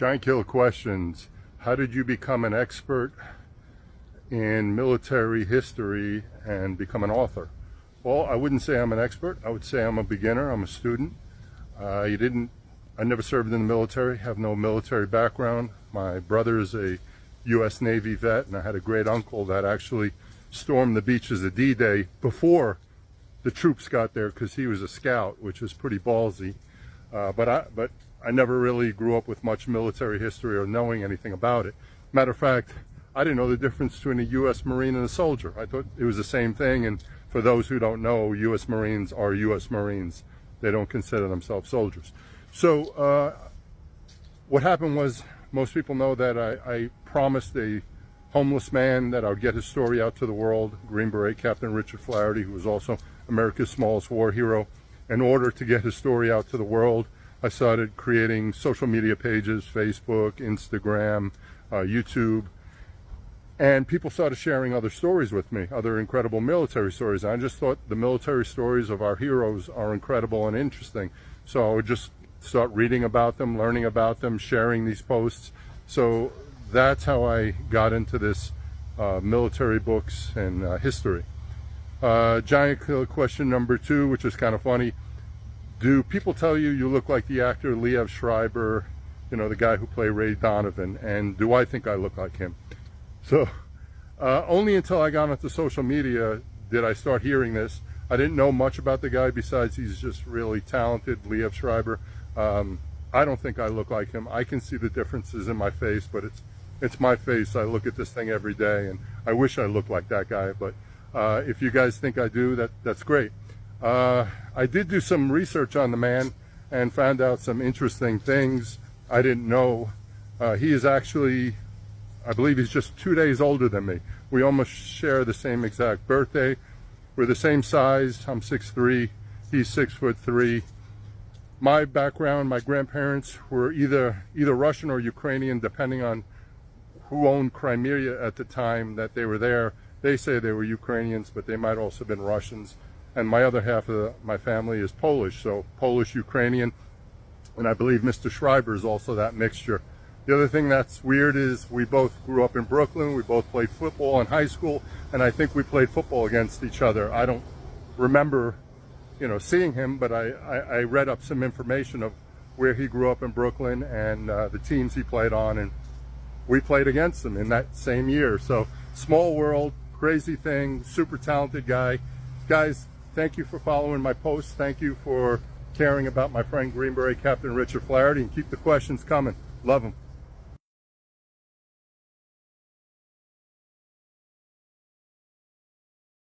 Giant Killer questions. How did you become an expert in military history and become an author? Well, I wouldn't say I'm an expert. I would say I'm a beginner. I'm a student. I never served in the military, have no military background. My brother is a U.S. Navy vet, and I had a great uncle that actually stormed the beaches of D-Day before the troops got there because he was a scout, which was pretty ballsy. But I never really grew up with much military history or knowing anything about it. Matter of fact, I didn't know the difference between a U.S. Marine and a soldier. I thought it was the same thing, and for those who don't know, U.S. Marines are U.S. Marines. They don't consider themselves soldiers. So what happened was, most people know that I promised a homeless man that I would get his story out to the world, Green Beret Captain Richard Flaherty, who was also America's smallest war hero. In order to get his story out to the world, I started creating social media pages, Facebook, Instagram, YouTube, and people started sharing other stories with me, other incredible military stories. And I just thought the military stories of our heroes are incredible and interesting. So I would just start reading about them, learning about them, sharing these posts. So that's how I got into this military books and history. Giant Killer question number 2, which is kind of funny. Do people tell you you look like the actor Liev Schreiber, you know, the guy who played Ray Donovan, and do I think I look like him? So only until I got onto social media did I start hearing this. I didn't know much about the guy besides he's just really talented, Liev Schreiber. I don't think I look like him. I can see the differences in my face, but it's my face. I look at this thing every day, and I wish I looked like that guy. But if you guys think I do, that's great. I did do some research on the man and found out some interesting things I didn't know. He is actually, I believe he's just 2 days older than me. We almost share the same exact birthday. We're the same size. I'm 6'3", he's 6'3". My background, my grandparents were either Russian or Ukrainian, depending on who owned Crimea at the time that they were there. They say they were Ukrainians, but they might also have been Russians. And my other half of my family is Polish, so Polish-Ukrainian. And I believe Mr. Schreiber is also that mixture. The other thing that's weird is we both grew up in Brooklyn. We both played football in high school, and I think we played football against each other. I don't remember, you know, seeing him, but I read up some information of where he grew up in Brooklyn and the teams he played on, and we played against him in that same year. So small world, crazy thing, super talented guy. Guys, thank you for following my posts. Thank you for caring about my friend Green Beret Captain Richard Flaherty, and keep the questions coming. Love him.